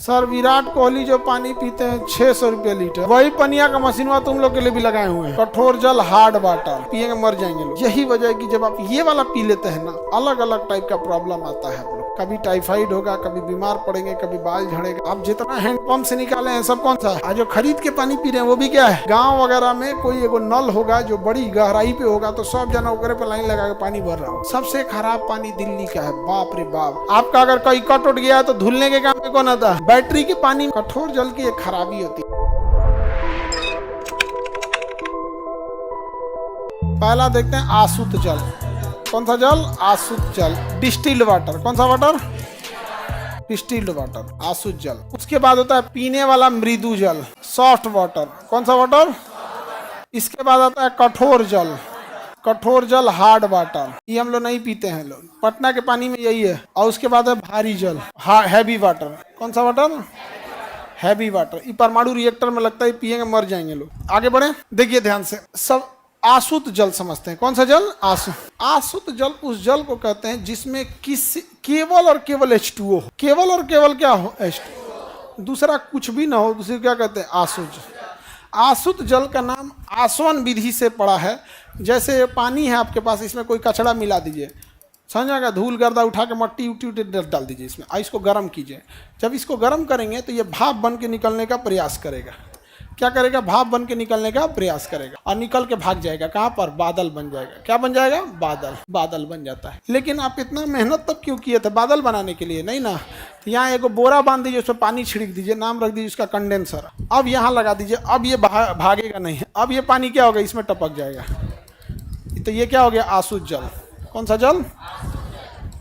Sir Virat Kohli जो पानी पीते हैं 600 रुपये लीटर, वही पनिया का मशीनवा तुम लोग के लिए भी लगाए हुए हैं। कठोर जल हार्ड वाटर पिएंगे मर जाएंगे लोग। यही वजह है कि जब आप ये वाला पी लेते हैं ना, अलग अलग टाइप का प्रॉब्लम आता है आप लोग। कभी टाइफाइड होगा, कभी बीमार पड़ेंगे, कभी बाल झड़ेगा। आप जितना हैंडपंप से निकाले हैं सब कौन सा है? जो खरीद के पानी पी रहे हैं वो भी क्या है? गाँव वगैरह में कोई एगो नल होगा जो बड़ी गहराई पे होगा तो सब जना ओकरे पे लाइन लगा के पानी भर रहा हो। सबसे खराब पानी दिल्ली का है, बाप रे बाप। आपका अगर कोई कट उठ गया है तो धुलने के काम में कौन आता है? बैटरी के पानी। कठोर जल की एक खराबी होती है। पहला देखते हैं आसुत जल। कौन सा जल? आसुत जल। Distilled water. कौन सा वाटर? डिस्टिल्ड वाटर, आसुत जल। उसके बाद होता है पीने वाला मृदु जल, सॉफ्ट वाटर। कौन सा वाटर? इसके बाद आता है कठोर जल। कठोर जल हार्ड वाटर, ये हम लोग नहीं पीते हैं लोग। पटना के पानी में यही है। और उसके बाद है भारी जल, हैवी वाटर। कौन सा वाटर? Heavy water. ये परमाणु रिएक्टर में लगता है, पिएंगे मर जाएंगे लोग। आगे बढ़े, देखिए ध्यान से। सब आसुत जल समझते हैं। कौन सा जल? आसुत जल उस जल को कहते हैं जिसमें केवल और केवल H2O हो। केवल और केवल क्या हो? H2O। दूसरा कुछ भी ना हो, दूसरी क्या कहते हैं? आसुत। आसुत जल का नाम आसवन विधि से पड़ा है। जैसे पानी है आपके पास, इसमें कोई कचड़ा मिला दीजिए, समझेगा? धूल गर्दा उठा के मट्टी उट्टी डाल दीजिए इसमें, इसको गर्म कीजिए। जब इसको गर्म करेंगे तो ये भाप बन के निकलने का प्रयास करेगा। क्या करेगा? भाप बन के निकलने का प्रयास करेगा और निकल के भाग जाएगा। कहाँ पर? बादल बन जाएगा। क्या बन जाएगा? बादल। बादल बन जाता है। लेकिन आप इतना मेहनत तब क्यों किए थे? बादल बनाने के लिए नहीं ना। तो यहाँ एक बोरा बांध दीजिए, उसमें पानी छिड़क दीजिए, नाम रख दीजिए उसका कंडेंसर। अब यहाँ लगा दीजिए। अब ये भागेगा नहीं। अब ये पानी क्या होगा? इसमें टपक जाएगा। तो ये क्या हो गया? आसुत जल। कौन सा जल?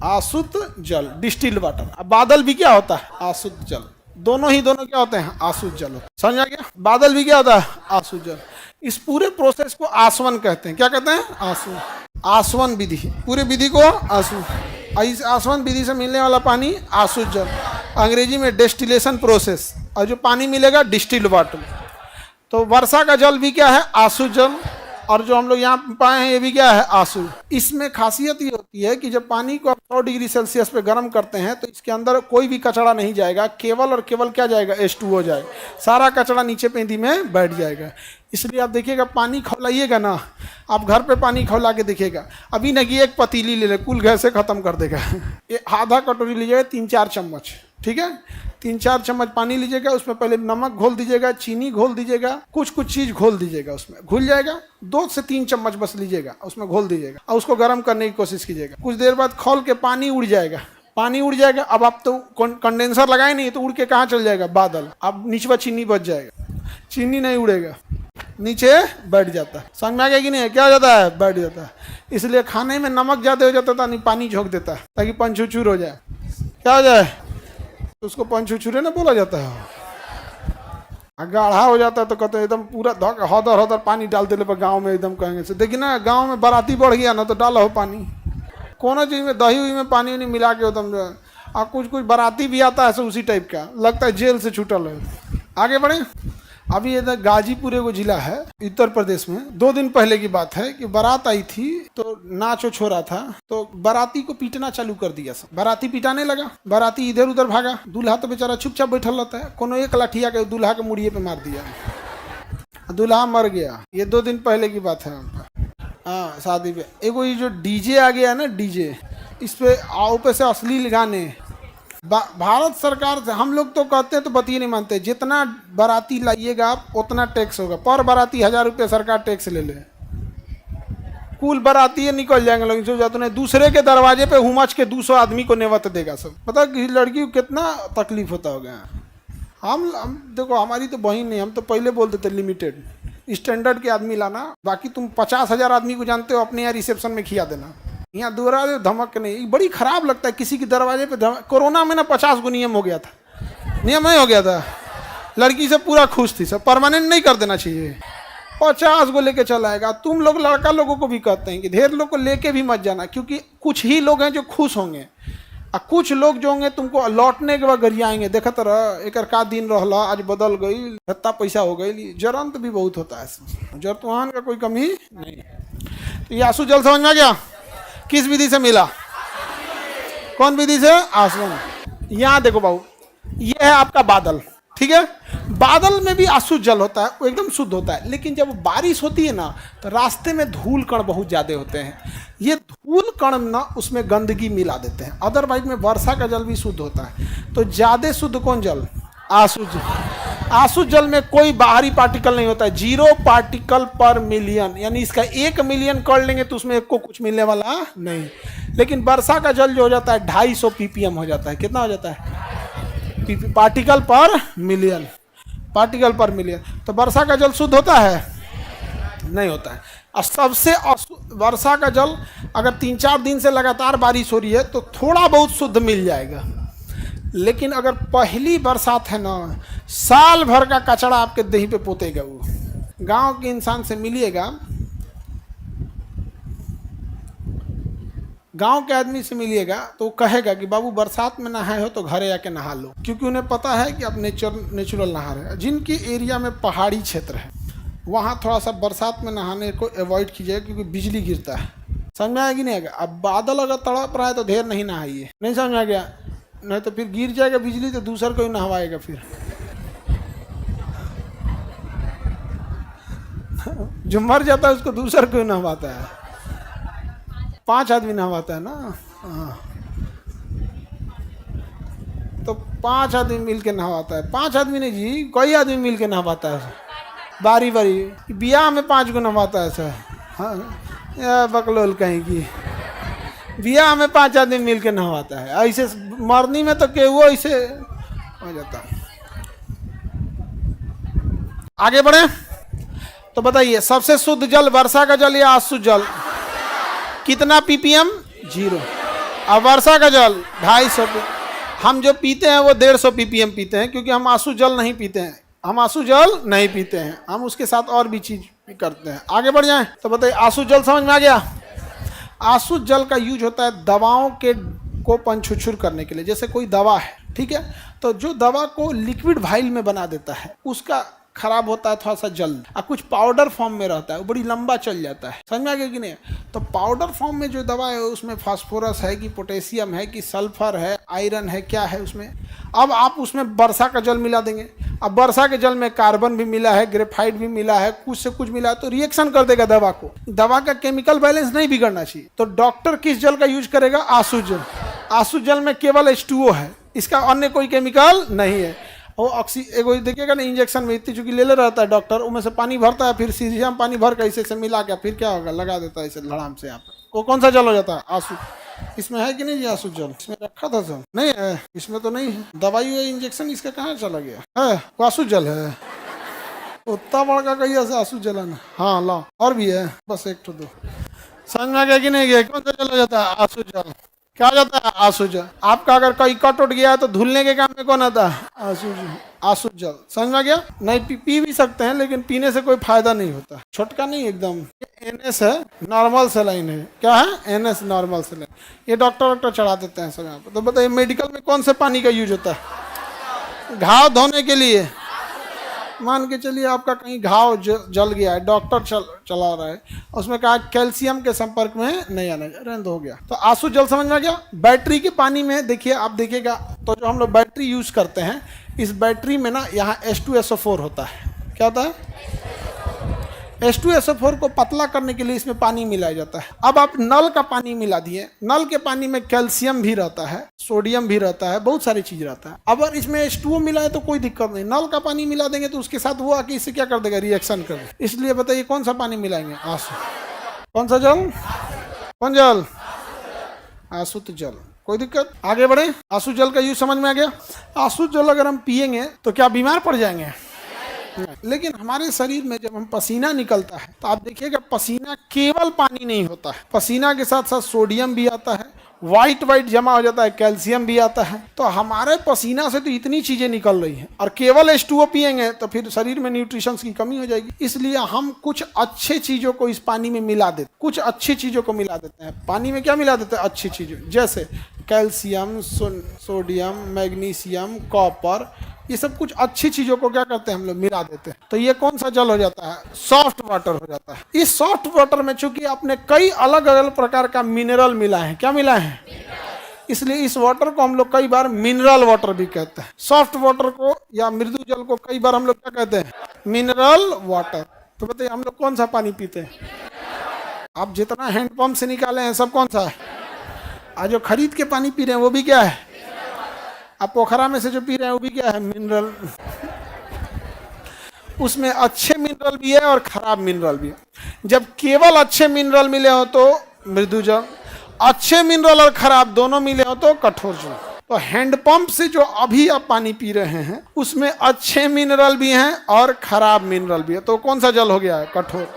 आसुत जल, डिस्टिल्ड वाटर। अब बादल भी क्या होता है? आसुत जल। दोनों क्या होते हैं? आसुत जल। समझ आ गया? बादल भी क्या होता है? आसुत जल। इस पूरे प्रोसेस को आसवन कहते हैं। क्या कहते हैं? आसवन। आसवन विधि, पूरे विधि को आसवन। इस आसवन विधि से मिलने वाला पानी आसुत जल, अंग्रेजी में डेस्टिलेशन प्रोसेस। और जो पानी मिलेगा डिस्टिल्ड वाटर। तो वर्षा का जल भी क्या है? आसुत जल। और जो हम लोग यहाँ पाए हैं ये भी क्या है? आसुत। इसमें खासियत ये होती है कि जब पानी को आप 100 डिग्री सेल्सियस पे गर्म करते हैं तो इसके अंदर कोई भी कचरा नहीं जाएगा, केवल और केवल क्या जाएगा? H2O जाएगा। सारा कचरा नीचे पेंदी में बैठ जाएगा। इसलिए आप देखिएगा, पानी खौलाइएगा ना, आप घर पे पानी खौला के देखिएगा, अभी न कि एक पतीली ले ले, कुल गैसे खत्म कर देगा। ये आधा कटोरी लीजिएगा, 3-4 चम्मच, ठीक है? 3-4 चम्मच पानी लीजिएगा, उसमें पहले नमक घोल दीजिएगा, चीनी घोल दीजिएगा, कुछ चीज़ घोल दीजिएगा, उसमें घुल जाएगा। 2 से 3 चम्मच बस लीजिएगा, उसमें घोल दीजिएगा और उसको गर्म करने की कोशिश कीजिएगा। कुछ देर बाद खौल के पानी उड़ जाएगा। पानी उड़ जाएगा। अब आप तो कंडेंसर लगाए नहीं तो उड़ के कहाँ चल जाएगा? बादल। अब नीचे चीनी बच जाएगा। चीनी नहीं उड़ेगा, नीचे बैठ जाता है। समझ में आ गया कि नहीं? क्या हो जाता है? बैठ जाता है। इसलिए खाने में नमक ज़्यादा हो जाता था, नहीं पानी झोंक देता है ताकि पंचुचूर हो जाए। क्या हो जाए? तो उसको पंचुचूरे ना बोला जाता है। गाढ़ा हो जाता है तो कहते हैं एकदम पूरा हौदर पानी डाल देने पर गाँव में एकदम कहेंगे से। देखिए ना, गाँव में बाराती बढ़ गया ना तो डाला हो पानी। कोनो चीज़ में दही में पानी उनी मिला के एकदम जो है। और कुछ बाराती भी आता है उसी टाइप का, लगता है जेल से छूटल है। आगे बढ़े। अभी इधर गाजीपुर एगो जिला है उत्तर प्रदेश में। 2 दिन पहले की बात है कि बारात आई थी तो नाच हो रहा था, तो बाराती को पीटना चालू कर दिया सब। बाराती पिटाने लगा, बाराती इधर उधर भागा। दूल्हा तो बेचारा चुपचाप बैठल रहता है। कोनो एक लाठिया के दूल्हा के मुड़िए पे मार दिया, दूल्हा मर गया। ये 2 दिन पहले की बात है। हाँ, शादी पे एगो ये जो डीजे आ गया ना, डीजे, इस पे ऊपर से अश्लील गाने। भारत सरकार से हम लोग तो कहते हैं तो बतिए नहीं मानते। जितना बाराती लाइएगा आप उतना टैक्स होगा। पर बाराती 1000 रुपये सरकार टैक्स ले ले। कुल बाराती निकल जाएंगे लोग। जो जाते हैं दूसरे के दरवाजे पे हुमच के 200 आदमी को नेवत देगा सब। पता कि लड़की को कितना तकलीफ होता होगा। हम देखो, हमारी तो बहन नहीं, हम तो पहले बोलते थे लिमिटेड स्टैंडर्ड के आदमी लाना। बाकी तुम 50,000 आदमी को जानते हो, अपने यहाँ रिसेप्शन में खिया देना। यहाँ दरवाजे धमक नहीं, बड़ी खराब लगता है किसी के दरवाजे पे धमक। कोरोना में ना 50 गो नियम हो गया था, नियम नहीं हो गया था। लड़की से पूरा खुश थी सब। परमानेंट नहीं कर देना चाहिए। 50 गो लेके चला आएगा। तुम लोग लड़का लोगों को भी कहते हैं कि ढेर लोग को लेके भी मत जाना, क्योंकि कुछ ही लोग हैं जो खुश होंगे और कुछ लोग जो होंगे तुमको लौटने के बाद गरियाएंगे। देखत रह एक का दिन रहला, आज बदल गई, इतना पैसा हो गई। जरंत भी बहुत होता है, जरतुहान का कोई कमी नहीं। तो ये आंसू जल समझ में आ गया? किस विधि से मिला? कौन विधि से? आसवन। यहाँ देखो बाबू, ये है आपका बादल, ठीक है। बादल में भी अशुद्ध जल होता है, वो एकदम शुद्ध होता है, लेकिन जब बारिश होती है ना तो रास्ते में धूल कण बहुत ज़्यादा होते हैं। ये धूल कण ना उसमें गंदगी मिला देते हैं। अदरवाइज में वर्षा का जल भी शुद्ध होता है। तो ज़्यादा शुद्ध कौन जल? अशुद्ध। अशुद्ध जल में कोई बाहरी पार्टिकल नहीं होता है, 0 पार्टिकल पर मिलियन, यानी इसका 1 मिलियन कर लेंगे तो उसमें एक को कुछ मिलने वाला नहीं। लेकिन वर्षा का जल जो हो जाता है 250 ppm हो जाता है। कितना हो जाता है? पार्टिकल पर मिलियन, पार्टिकल पर मिलियन। तो वर्षा का जल शुद्ध होता है? नहीं होता है। और सबसे वर्षा का जल अगर 3-4 दिन से लगातार बारिश हो रही है तो थोड़ा बहुत शुद्ध मिल जाएगा, लेकिन अगर पहली बरसात है ना, साल भर का कचरा आपके देही पे पोतेगा। वो गांव के इंसान से मिलिएगा, गांव के आदमी से मिलिएगा तो वो कहेगा कि बाबू बरसात में नहाए हो तो घरे आके नहा लो, क्योंकि उन्हें पता है कि आप नेचुरल नहा रहे हैं। जिनकी एरिया में पहाड़ी क्षेत्र है वहाँ थोड़ा सा बरसात में नहाने को अवॉइड कीजिएगा, क्योंकि बिजली गिरता है। समझ में आएगी नहीं आएगा? अब बादल अगर तड़प रहा है तो ढेर नहीं नहाइए, नहीं समझ में आ गया? नहीं तो फिर गिर जाएगा बिजली तो दूसर कोई नहवाएगा फिर। जो मर जाता है उसको दूसर कोई नहवाता है, 5 आदमी नहवाता है ना। हाँ, तो 5 आदमी मिल के नहवाता है। 5 आदमी नहीं जी, कोई आदमी मिल के नहवाता है, बारी बारी। बियाह में 5 को नहवाता है सर। हाँ, बकलोल कहीं की बियाह में 5 आदमी मिल के नहवाता है। ऐसे मरनी में तो के वो ऐसे हो जाता है। आगे बढ़े तो बताइए, सबसे शुद्ध जल वर्षा का जल या अशुद्ध जल? कितना ppm? 0। अब वर्षा का जल 250। हम जो पीते हैं वो 150 ppm पीते हैं, क्योंकि हम अशुद्ध जल नहीं पीते हैं। हम अशुद्ध जल नहीं पीते हैं, हम उसके साथ और भी चीज भी करते हैं। आगे बढ़ जाएं तो बताइए, अशुद्ध जल समझ में आ गया? अशुद्ध जल का यूज होता है दवाओं के को पंछुछुर करने के लिए। जैसे कोई दवा है, ठीक है, तो जो दवा को लिक्विड वाइल में बना देता है उसका खराब होता है थोड़ा सा जल्द, और कुछ पाउडर फॉर्म में रहता है, वो बड़ी लंबा चल जाता है। समझ में आ गया कि नहीं? तो पाउडर फॉर्म में जो दवा है उसमें फास्फोरस है कि पोटेशियम है कि सल्फर है, आयरन है, क्या है उसमें। अब आप उसमें वर्षा का जल मिला देंगे। अब वर्षा के जल में कार्बन भी मिला है, ग्रेफाइट भी मिला है, कुछ से कुछ मिला है, तो रिएक्शन कर देगा दवा को। दवा का केमिकल बैलेंस नहीं बिगड़ना चाहिए। तो डॉक्टर किस जल का यूज करेगा? अशुद्ध जल। अशुद्ध जल में केवल H2O है, इसका अन्य कोई केमिकल नहीं है। वो एगो देखिएगा ना, इंजेक्शन में इतनी चूंकि ले रहता है डॉक्टर, उनमें से पानी भरता है, फिर सीरिया में पानी भर के ऐसे से मिला के फिर क्या होगा, लगा देता है इसे धड़ाम से। यहाँ पे वो कौन सा जल हो जाता है? अशुद्ध। इसमें है कि नहीं जी अशुद्ध जल? इसमें रखा था सर, नहीं है इसमें, तो नहीं है। दवाई है इंजेक्शन, इसका कहाँ चला गया है? वो अशुद्ध जल है। उतना बड़का कहिए से अशुद्ध जल है। हाँ ला, और भी है, बस 1 तो 2। समझ में आ गया कि नहीं गया? कौन सा जल हो जाता है? अशुद्ध जल। क्या हो जाता है? अशुद्ध जल। आपका अगर कोई कट उठ गया है तो धुलने के काम में कौन आता है? अशुद्ध जल। समझ में आ गया? नहीं पी भी सकते हैं, लेकिन पीने से कोई फायदा नहीं होता। छोटका नहीं एकदम। NS है, नॉर्मल सेलाइन है। क्या है? NS normal saline. ये डॉक्टर चढ़ा देते हैं सब यहाँ पर। तो बताइए, मेडिकल में कौन से पानी का यूज होता है? घाव धोने के लिए। मान के चलिए आपका कहीं घाव जल गया है, डॉक्टर चला रहा है, उसमें कहा कैल्शियम के संपर्क में नहीं आना, रंध हो गया। तो अशुद्ध जल समझ में आ गया? बैटरी के पानी में देखिए, आप देखिएगा तो जो हम लोग बैटरी यूज करते हैं, इस बैटरी में ना यहाँ H2SO4 होता है। क्या होता है? H2SO4 को पतला करने के लिए इसमें पानी मिलाया जाता है। अब आप नल का पानी मिला दिए, नल के पानी में कैल्शियम भी रहता है, सोडियम भी रहता है, बहुत सारी चीज रहता है। अगर इसमें H2O मिलाए तो कोई दिक्कत नहीं। नल का पानी मिला देंगे तो उसके साथ वो आके इससे क्या कर देगा? रिएक्शन कर देगा। इसलिए बताइए कौन सा पानी मिलाएंगे? कौन सा जल? कौन जल? अशुद्ध जल। कोई दिक्कत? आगे बढ़े। अशुद्ध जल का यूज समझ में आ गया? अशुद्ध जल अगर हम पियेंगे तो क्या बीमार पड़ जाएंगे? लेकिन हमारे शरीर में जब हम पसीना निकलता है तो आप देखिएगा, पसीना केवल पानी नहीं होता है, पसीना के साथ साथ सोडियम भी आता है, वाइट जमा हो जाता है, कैल्शियम भी आता है। तो हमारे पसीना से तो इतनी चीजें निकल रही हैं, और केवल H2O पिएंगे तो फिर शरीर में न्यूट्रिशंस की कमी हो जाएगी। इसलिए हम कुछ अच्छे चीजों को इस पानी में मिला देते, कुछ अच्छी चीजों को मिला देते हैं। पानी में क्या मिला देते हैं? अच्छी चीजें, जैसे कैल्शियम, सोडियम, मैग्नीशियम, कॉपर, ये सब कुछ अच्छी चीजों को क्या करते हैं हम लोग? मिला देते हैं। तो ये कौन सा जल हो जाता है? सॉफ्ट वाटर हो जाता है। इस सॉफ्ट वाटर में चूंकि आपने कई अलग अलग प्रकार का मिनरल मिला है। क्या मिला है? इसलिए इस वाटर को हम लोग कई बार मिनरल वाटर भी कहते हैं। सॉफ्ट वाटर को या मृदु जल को कई बार हम लोग क्या कहते हैं? Mineral water. तो बताइए हम लोग कौन सा पानी पीते हैं? आप जितना हैंडपंप से निकाले हैं सब कौन सा है? आज जो खरीद के पानी पी रहे हैं वो भी क्या है? आप पोखरा में से जो पी रहे हैं वो भी क्या है? मिनरल। उसमें अच्छे मिनरल भी है और खराब मिनरल भी है। जब केवल अच्छे मिनरल मिले हो तो मृदु जल, अच्छे मिनरल और खराब दोनों मिले हो तो कठोर जल। तो हैंडपंप से जो अभी आप पानी पी रहे हैं उसमें अच्छे मिनरल भी हैं और खराब मिनरल भी है, तो कौन सा जल हो गया है? कठोर।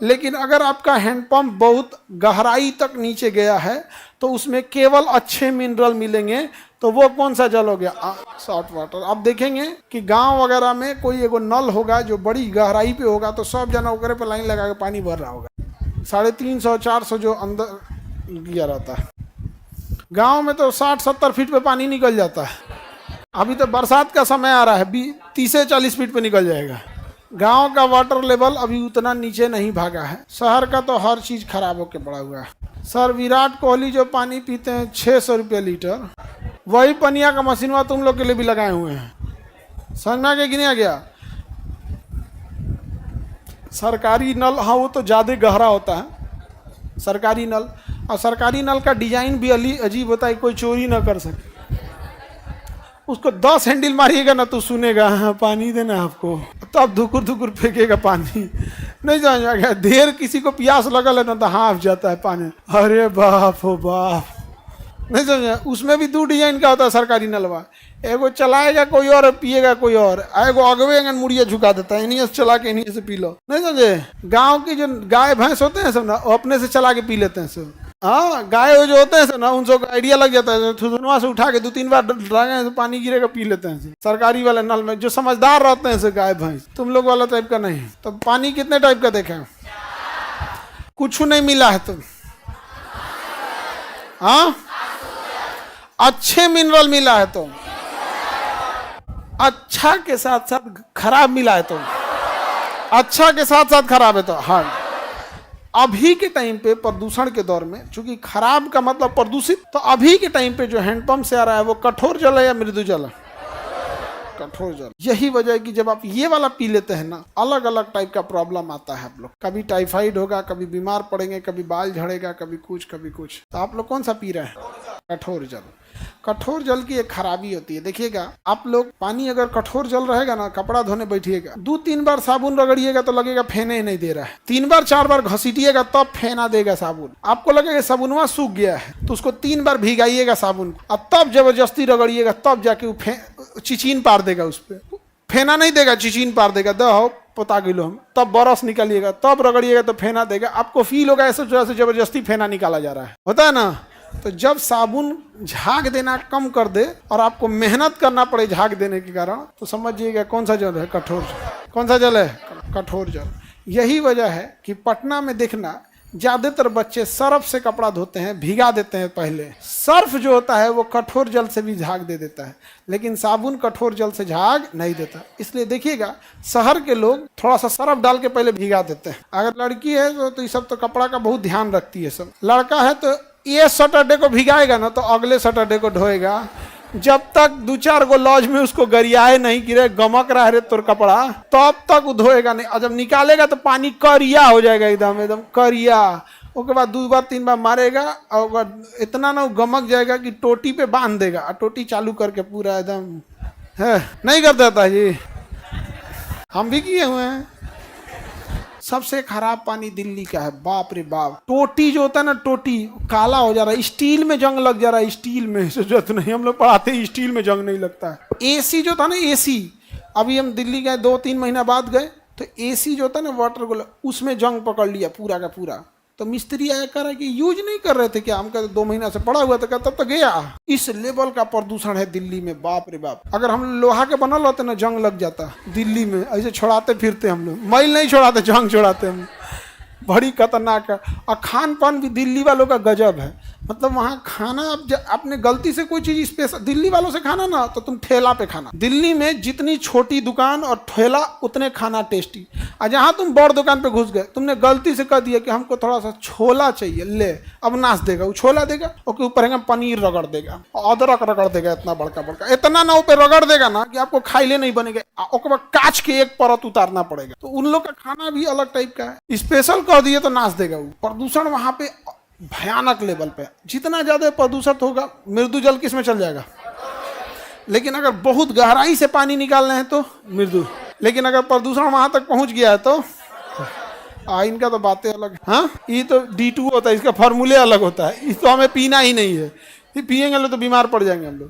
लेकिन अगर आपका हैंडपंप बहुत गहराई तक नीचे गया है तो उसमें केवल अच्छे मिनरल मिलेंगे, तो वो कौन सा जल हो गया? Salt water. आप देखेंगे कि गांव वगैरह में कोई एगो नल होगा जो बड़ी गहराई पे होगा, तो सब जना ओकरे पे लाइन लगा के पानी भर रहा होगा। 350-400 जो अंदर गया रहता है। गांव में तो 60-70 फीट पे पानी निकल जाता है। अभी तो बरसात का समय आ रहा है, 30-40 फीट पे निकल जाएगा। गांव का वाटर लेवल अभी उतना नीचे नहीं भागा है। शहर का तो हर चीज खराब होके पड़ा हुआ है। सर विराट कोहली जो पानी पीते हैं 600 रुपये लीटर, वही पनिया का मशीनवा तुम लोग के लिए भी लगाए हुए हैं। समझ में आ गया कि नहीं आ गया? सरकारी नल, हाँ वो तो ज़्यादा गहरा होता है सरकारी नल, और सरकारी नल का डिजाइन भी अजीब होता है, कोई चोरी ना कर सके। उसको 10 हैंडल मारिएगा ना तो सुनेगा हाँ पानी देना आपको, तब धुकुर धुकुर फेंकेगा पानी। नहीं समझ में आ गया? देर किसी को प्यास लगल है ना तो हाफ जाता है पानी। अरे बाप हो बाप, नहीं समझ। उसमें भी 2 डिजाइन का होता है सरकारी नलवा। एगो चलाएगा कोई और, पिएगा कोई और। एगो अगवे मुड़िया झुका देता है, इन्हीं से चला के इन्हीं से पी लो। नहीं समझे? गाँव की जो गाय भैंस होते हैं सब ना, वो अपने से चला के पी लेते हैं सब। हाँ, गाय जो होते हैं ना उन सबको आइडिया लग जाता है, थुथुनवा से उठा के 2-3 बार डालेंगे तो पानी गिरेगा, पी लेते हैं सरकारी वाले नल में। जो समझदार रहते हैं गाय भैंस, तुम लोग वाला टाइप का नहीं। तो पानी कितने टाइप का देखे? कुछ नहीं मिला है तुम। हाँ, अच्छे मिनरल मिला है तो, अच्छा के साथ साथ खराब मिला है तो, अच्छा के साथ साथ खराब है तो। हाँ, अभी के टाइम पे प्रदूषण के दौर में, चूंकि खराब का मतलब प्रदूषित, तो अभी के टाइम पे जो हैंडपंप से आ रहा है वो कठोर जल है या मृदु जल है? कठोर जल। यही वजह है कि जब आप ये वाला पी लेते हैं ना, अलग अलग टाइप का प्रॉब्लम आता है आप लोग। कभी टाइफाइड होगा, कभी बीमार पड़ेंगे, कभी बाल झड़ेगा, कभी कुछ कभी कुछ। तो आप लोग कौन सा पी रहे हैं? कठोर जल। कठोर जल की एक खराबी होती है, देखिएगा आप लोग, पानी अगर कठोर जल रहेगा ना, कपड़ा धोने बैठिएगा, 2-3 बार साबुन रगड़िएगा तो लगेगा फेने ही नहीं दे रहा है। 3 बार 4 बार घसीटिएगा तब फेना देगा साबुन। आपको लगेगा साबुनवा सूख गया है, तो उसको 3 बार भिगाइएगा साबुन और तब जबरदस्ती रगड़िएगा, तब जाके वो चिचीन पार देगा। उस पर फेना नहीं देगा, चिचीन पार देगा। दो पता गिलो हम, तब बरस निकालिएगा, तब रगड़िएगा तो फेना देगा। आपको फील होगा ऐसे जबरदस्ती फेना निकाला जा रहा है, होता है ना? तो जब साबुन झाग देना कम कर दे और आपको मेहनत करना पड़े झाग देने के कारण, तो समझिएगा कौन सा जल है? कठोर जल। कौन सा जल है? कठोर जल। यही वजह है कि पटना में देखना ज्यादातर बच्चे सर्फ से कपड़ा धोते हैं, भिगा देते हैं पहले। सर्फ जो होता है वो कठोर जल से भी झाग दे देता है, लेकिन साबुन कठोर जल से झाग नहीं देता। इसलिए देखिएगा शहर के लोग थोड़ा सा सर्फ डाल के पहले भिगा देते हैं। अगर लड़की है तो ये सब तो कपड़ा का बहुत ध्यान रखती है सब। लड़का है तो ये सैटरडे को भिगाएगा ना तो अगले सैटरडे को धोएगा, जब तक 2-4 गो लॉज में उसको गरियाए नहीं गिरे, गमक रहा है तोर कपड़ा, तब तक वो धोएगा नहीं। और जब निकालेगा तो पानी करिया हो जाएगा, एकदम एकदम करिया। उसके बाद 2 बार 3 बार मारेगा और इतना ना गमक जाएगा कि टोटी पे बांध देगा, और टोटी चालू करके पूरा एकदम है नहीं कर देता जी। हम भी किए हुए हैं। सबसे खराब पानी दिल्ली का है, बाप रे बाप। टोटी जो होता है ना, टोटी काला हो जा रहा है, स्टील में जंग लग जा रहा है। स्टील में जरूरत नहीं, हम लोग पढ़ाते हैं स्टील में जंग नहीं लगता है। एसी जो था ना, एसी, अभी हम दिल्ली गए 2-3 महीना बाद गए, तो एसी जो था ना वाटर कूलर, उसमें जंग पकड़ लिया पूरा का पूरा। तो मिस्त्री आया कह रहा है कि यूज नहीं कर रहे थे क्या? हम कहते 2 महीना से पड़ा हुआ था, तब तक गया। इस लेवल का प्रदूषण है दिल्ली में, बाप रे बाप। अगर हम लोहा के बनल होते ना, जंग लग जाता दिल्ली में। ऐसे छोड़ाते फिरते हम लोग, मैल नहीं छोड़ाते, जंग छोड़ाते हम। बड़ी खतरनाक है। और खान पान भी दिल्ली वालों का गजब है। मतलब वहाँ खाना आपने गलती से कोई चीज स्पेशल दिल्ली वालों से खाना ना तो तुम ठेला पे खाना। दिल्ली में जितनी छोटी दुकान और ठेला उतने खाना टेस्टी। और जहाँ तुम बड़ दुकान पे घुस गए, तुमने गलती से कह दिया कि हमको थोड़ा सा छोला चाहिए, ले अब नाश देगा वो छोला देगा, उसके ऊपर है पनीर रगड़ देगा, अदरक रगड़ देगा, इतना बड़का बड़का, इतना ना ऊपर रगड़ देगा ना कि आपको खाइले नहीं बनेगा, उसके बाद कांच के एक परत उतारना पड़ेगा। तो उन लोग का खाना भी अलग टाइप का है, स्पेशल कह दिए तो नाश देगा वो। प्रदूषण वहाँ पे भयानक लेवल पे, जितना ज्यादा प्रदूषित होगा मृदु जल किस में चल जाएगा। लेकिन अगर बहुत गहराई से पानी निकालना है तो मृदु, लेकिन अगर प्रदूषण वहां तक पहुंच गया है तो इनका तो बातें अलग है। हाँ, ये तो D2 होता है, इसका फॉर्मूले अलग होता है, इस तो हमें पीना ही नहीं है, पिएंगे तो बीमार पड़ जाएंगे हम लोग।